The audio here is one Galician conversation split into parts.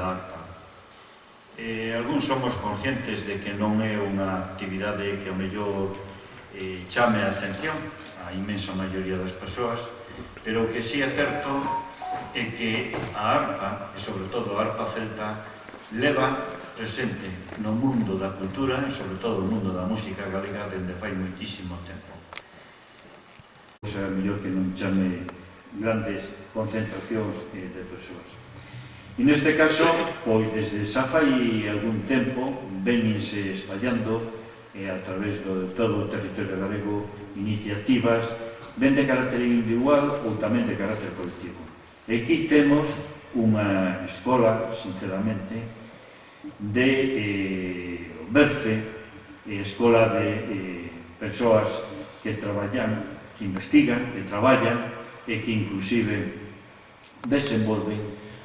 da arpa. Algúns somos conscientes de que non é unha actividade que ao mellor chame a atención a inmensa maioría das persoas, pero o que sí é certo é que a arpa, e sobre todo a arpa celta, leva presente no mundo da cultura e sobre todo no mundo da música galega dende fai moitísimo tempo. O sea, mellor que non chame grandes concentracións de persoas. E neste caso, pois desde xa fai algún tempo véñense espallando a través de todo o territorio galego iniciativas ben de carácter individual ou tamén de carácter colectivo. E aquí temos unha escola, sinceramente, de Berce, escola de persoas que traballan, que investigan, que traballan e que inclusive desenvolven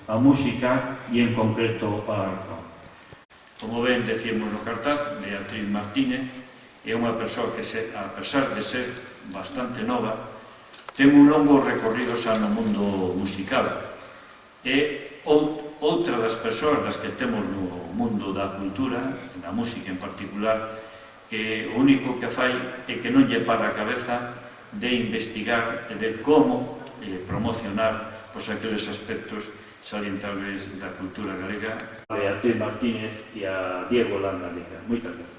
a música e en concreto a arpa. Como ben decíamos no cartaz, Beatriz Martínez é unha persoa que, a pesar de ser bastante nova, ten un longo recorrido xa no mundo musical. É outra das persoas das que temos no mundo da cultura, na música en particular, que o único que fai é que non lle para a cabeza de investigar e de como promocionar aqueles aspectos salientables da cultura galega. A Beatriz Martínez e a Diego Landa Lica. Moitas gracias.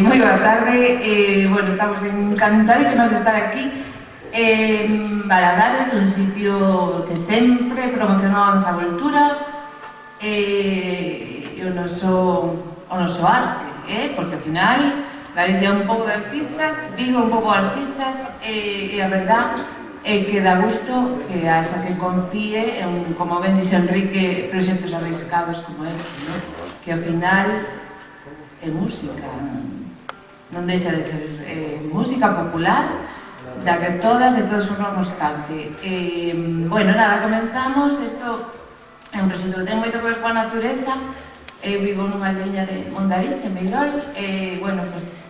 Moi boa tarde, bueno, estamos encantadísimas de estar aquí. Valadares é un sitio que sempre promocionou a nosa cultura e o noso arte, porque ao final Galicia é un pouco de artistas, Vigo un pouco de artistas e a verdad é que dá gusto que a esa que confíe en, como ben dixe Enrique, proxectos arriscados como este, ¿no? Que ao final é música, non deixa de ser música popular da que todas e todos formamos parte. Bueno, nada, comenzamos. Isto é un proxecto que ten moito que ver coa natureza. Eu vivo nunha liña de Mondariz, en Meirol, e, bueno, pois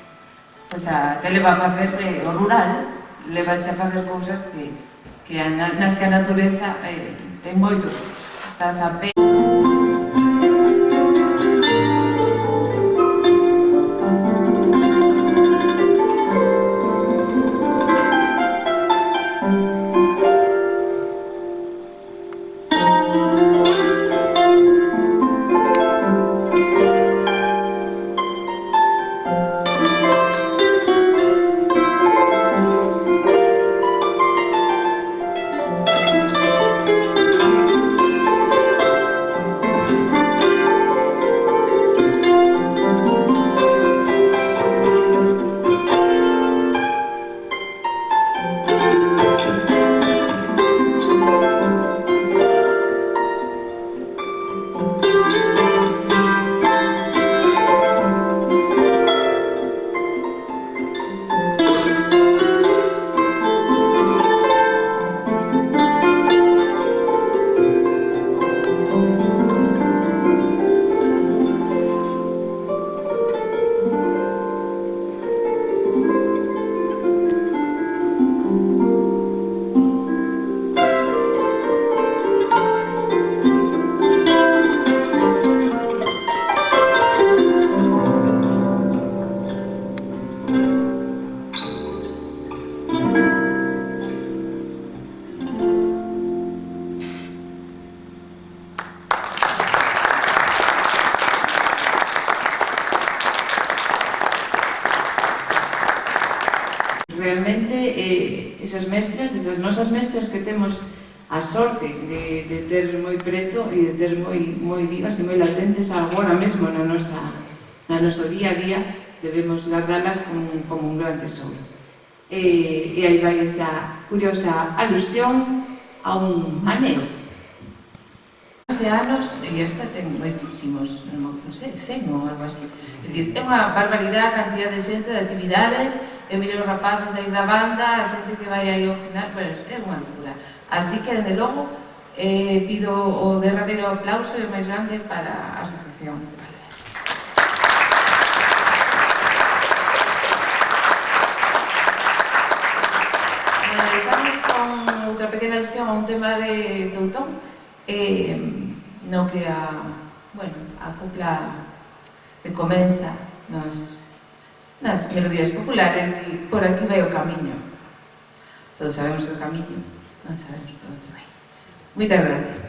a te leva a facer o rural, leva a facer cousas nas que a natureza ten moito. Estás a pé. realmente esas mestras, esas nosas mestras que temos a sorte de ter moi preto e de ter moi vivas e moi latentes agora mesmo no noso día a día, debemos guardalas como un gran tesouro. E aí vai esa curiosa alusión a un aneo. Hace anos, e esta ten moitísimos, non sei, 100 ou algo así. É dicir, é unha barbaridade a cantidad de xente, de actividades. Eu miro os rapaces aí da banda, a xente que vai aí ao final, pues, é unha locura. Así que, desde logo, pido o derradeiro aplauso e o máis grande para a asociación. Comenzamos con outra pequena alusión a un tema de Teutón, no que a copla que comeza nas melodías populares e por aquí vai o camiño. Todos sabemos que o camiño non sabemos por onde vai. Moitas gracias.